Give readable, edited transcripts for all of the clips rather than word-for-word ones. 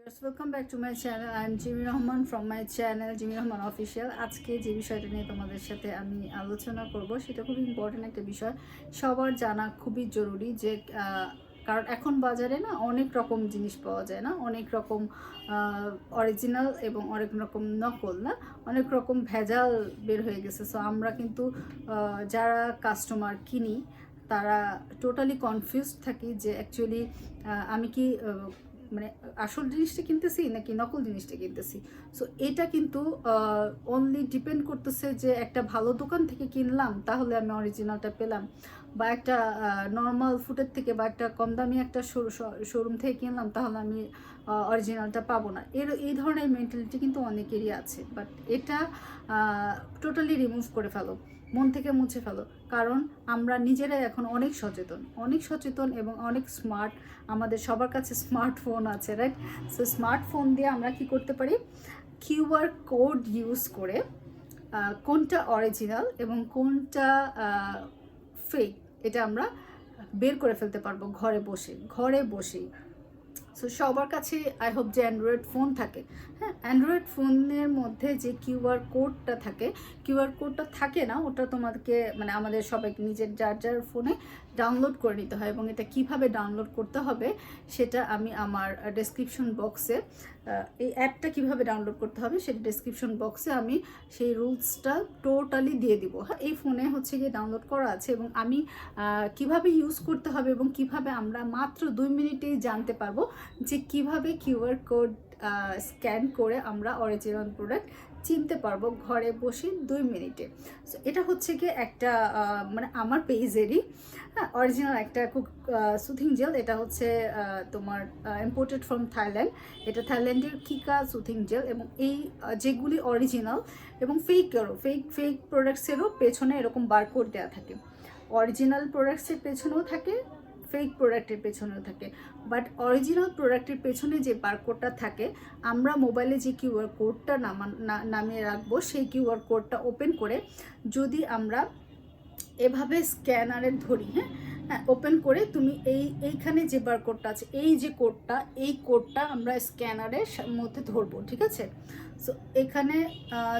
Welcome back to my channel. I am Jimmy Rahman from my channel Jimmy Rahman official. আজকে যে বিষয়টা নিয়ে তোমাদের সাথে আমি আলোচনা করব সেটা খুব ইম্পর্টেন্ট একটা বিষয়, সবার জানা খুবই জরুরি। যে কারণ এখন বাজারে না অনেক রকম জিনিস পাওয়া যায়, না অনেক রকম অরিজিনাল এবং অনেক রকম নকল, না অনেক রকম ভেজাল বের হয়ে গেছে। সো আমরা কিন্তু যারা কাস্টমার কিনি তারা টোটালি কনফিউজড থাকি যে অ্যাকচুয়ালি আমি কি মানে আসল জিনিসটা কিনতেছি নাকি নকল জিনিসটা কিনতেছি। সো এটা কিন্তু অনলি ডিপেন্ড করতেছে যে একটা ভালো দোকান থেকে কিনলাম তাহলে আমি অরিজিনালটা পেলাম, বা একটা নর্মাল ফুডের থেকে বা একটা কম দামি একটা শোরুম থেকে কিনলাম তাহলে আমি অরিজিনালটা পাবো না। এই ধরনের মেন্টালিটি কিন্তু অনেকেরই আছে, বাট এটা টোটালি রিমুভ করে ফেলো, মন থেকে মুছে ফেলো। কারণ আমরা নিজেরাই এখন অনেক সচেতন এবং অনেক স্মার্ট। আমাদের সবার কাছে স্মার্টফোন আছে, রাইট? সো স্মার্টফোন দিয়ে আমরা কি করতে পারি, কিউআর কোড ইউজ করে কোনটা অরিজিনাল এবং কোনটা ফেক এটা আমরা বের করে ফেলতে পারবো ঘরে বসেই। সো সবার কাছে আই হোপ যে অ্যান্ড্রয়েড ফোন থাকে। হ্যাঁ, অ্যান্ড্রয়েড ফোনের মধ্যে যে কিউআর কোডটা থাকে না, ওটা তোমাদেরকে মানে আমাদের সবাইকে নিজের যার ফোনে ডাউনলোড করে নিতে হয়। এবং এটা কিভাবে ডাউনলোড করতে হবে সেটা আমি আমার ডেসক্রিপশন বক্সে, এই অ্যাপটা কিভাবে ডাউনলোড করতে হবে সেটা ডেসক্রিপশন বক্সে আমি সেই রুলসটা টোটালি দিয়ে দিব। হ্যাঁ, এই ফোনে হচ্ছে গিয়ে ডাউনলোড করা আছে এবং আমি কিভাবে ইউজ করতে হবে এবং কিভাবে আমরা মাত্র 2 মিনিটেই জানতে পারবো যে কিভাবে কিউআর কোড স্ক্যান করে আমরা অরিজিনাল প্রোডাক্ট চিনতে পারবো ঘরে বসে 2 মিনিটে। সো এটা হচ্ছে গিয়ে একটা মানে আমার পেজেরই অরিজিনাল একটা খুব সুথিং জেল। এটা হচ্ছে তোমার ইম্পোর্টেড ফ্রম থাইল্যান্ড। এটা থাইল্যান্ডের কিকা সুথিং জেল। এবং এই যেগুলি অরিজিনাল এবং ফেক প্রোডাক্টসেরও পেছনে এরকম বারকোড দেওয়া থাকে। অরিজিনাল প্রোডাক্টসের পেছনেও থাকে, ফেক প্রোডাক্টের পেছনেও থাকে। বাট অরিজিনাল প্রোডাক্টের পেছনে যে বারকোডটা থাকে, আমরা মোবাইলে যে কিউআর কোডটা নামিয়ে রাখবো সেই কিউআর কোডটা ওপেন করে যদি আমরা এভাবে স্ক্যানারে ধরি, হ্যাঁ ওপেন করে তুমি এইখানে যে বারকোডটা আছে, এই কোডটা আমরা স্ক্যানারের মধ্যে ধরবো, ঠিক আছে? সো এখানে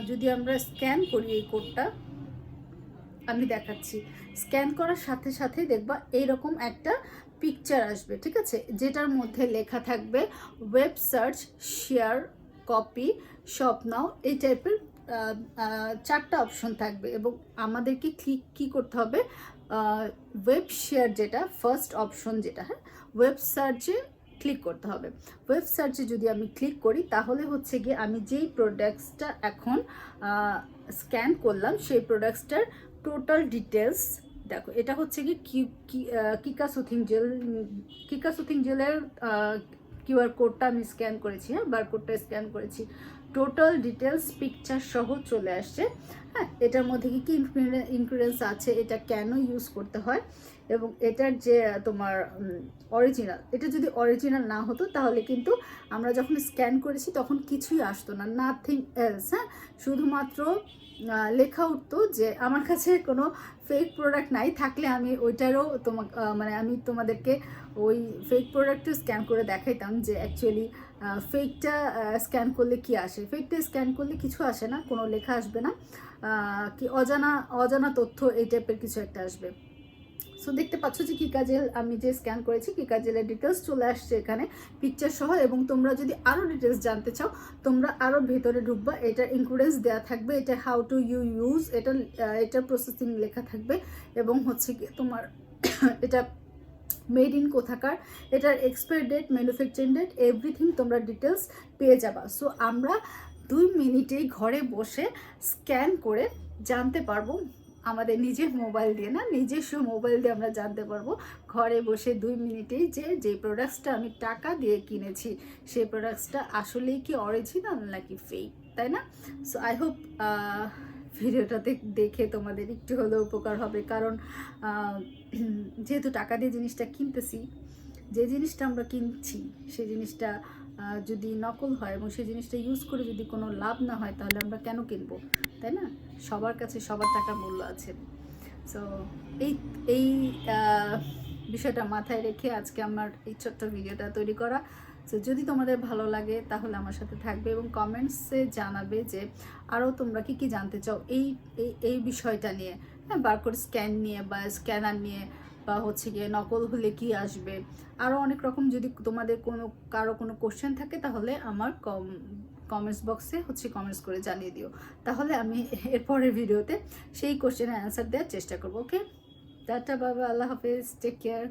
যদি আমরা স্ক্যান করি এই কোডটা, আমি দেখাচ্ছি। স্ক্যান করার সাথে সাথে দেখবা এইরকম একটা পিকচার আসবে, ঠিক আছে, যেটার মধ্যে লেখা থাকবে web search, share, copy, shop নাও, এই টাইপের 4টা অপশন থাকবে। এবং আমাদেরকে কি করতে হবে, ওয়েব শেয়ার যেটা ফার্স্ট অপশন যেটা, হ্যাঁ ওয়েব সার্চে ক্লিক করতে হবে। ওয়েব সার্চে যদি আমি ক্লিক করি তাহলে হচ্ছে গিয়ে আমি যেই প্রোডাক্টসটা এখন স্ক্যান করলাম সেই প্রোডাক্টসটার টোটাল ডিটেলস দেখো। এটা হচ্ছে কি কিকা সুথিং জেলের কিউআর কোডটা আমি স্ক্যান করেছি, হ্যাঁ বারকোডটা স্ক্যান করেছি। টোটাল ডিটেলস পিকচার সহ চলে আসছে। হ্যাঁ, এটার মধ্যে কি ইনগ্রিডিয়েন্টস আছে, এটা কেন ইউজ করতে হয়, এবং এটার যে তোমার অরিজিনাল, এটা যদি অরিজিনাল না হতো তাহলে কিন্তু আমরা যখন স্ক্যান করেছি তখন কিছুই আসতো না, নাথিং এলস। হ্যাঁ, শুধুমাত্র লেখা উঠতো যে আমার কাছে কোনো ফেক প্রোডাক্ট নাই, থাকলে আমি ওইটারও মানে আমি তোমাদেরকে ওই ফেক প্রোডাক্টও স্ক্যান করে দেখাইতাম যে অ্যাকচুয়ালি ফেকটা স্ক্যান করলে কি আসে। ফেকটা স্ক্যান করলে কিছু আসে না, কোনো লেখা আসবে না, কি অজানা তথ্য এই টাইপের কিছু একটা আসবে। সো দেখতে পাচ্ছ যে কিকা জেল আমি যে স্ক্যান করেছি, কিকা জেলের ডিটেলস চলে আসছে এখানে পিকচার সহ। এবং তোমরা যদি আরও ডিটেলস জানতে চাও তোমরা আরও ভেতরে ঢুকবা, এটার ইনগ্রিডিয়েন্টস দেওয়া থাকবে, এটা হাউ টু ইউজ, এটা প্রসেসিং লেখা থাকবে, এবং হচ্ছে কি তোমার এটা মেড ইন কোথাকার, এটার expire date, manufacturing date, everything তোমরা ডিটেলস পেয়ে যাবা। সো আমরা 2 মিনিটেই ঘরে বসে স্ক্যান করে জানতে পারবো, আমাদের নিজের মোবাইল দিয়ে, না নিজস্ব মোবাইল দিয়ে আমরা জানতে পারবো ঘরে বসে 2 মিনিটেই যে প্রোডাক্টসটা আমি টাকা দিয়ে কিনেছি সেই প্রোডাক্টসটা আসলেই কি অরিজিনাল নাকি ফেক, তাই না? সো আই হোপ ভিডিওটাতে দেখে তোমাদের একটু হলেও উপকার হবে। কারণ যেহেতু টাকা দিয়ে জিনিসটা কিনতেছি, যে জিনিসটা আমরা কিনছি সেই জিনিসটা যদি নকল হয় এবং সেই জিনিসটা ইউজ করে যদি কোনো লাভ না হয় তাহলে আমরা কেন কিনবো, তাই না? সবার কাছে সবার টাকার মূল্য আছে। সো এই বিষয়টা মাথায় রেখে আজকে আমার এই ছোট্ট ভিডিওটা তৈরি করা। তো যদি তোমাদের ভালো লাগে তাহলে আমার সাথে থাকবে এবং কমেন্টসে জানাবে যে আরও তোমরা কি কি জানতে চাও এই এই বিষয়টা নিয়ে, হ্যাঁ, বারকোড স্ক্যান নিয়ে বা স্ক্যানার নিয়ে, বা হচ্ছে গিয়ে নকল হলে কি আসবে, আরও অনেক রকম। যদি তোমাদের কারো কোনো কোশ্চেন থাকে তাহলে আমার কমেন্টস বক্সে কমেন্টস করে জানিয়ে দিও, তাহলে আমি এরপরের ভিডিওতে সেই কোশ্চেনের অ্যান্সার দেওয়ার চেষ্টা করবো। ওকে, টাটা, বাবা, আল্লাহ হাফেজ, টেক কেয়ার।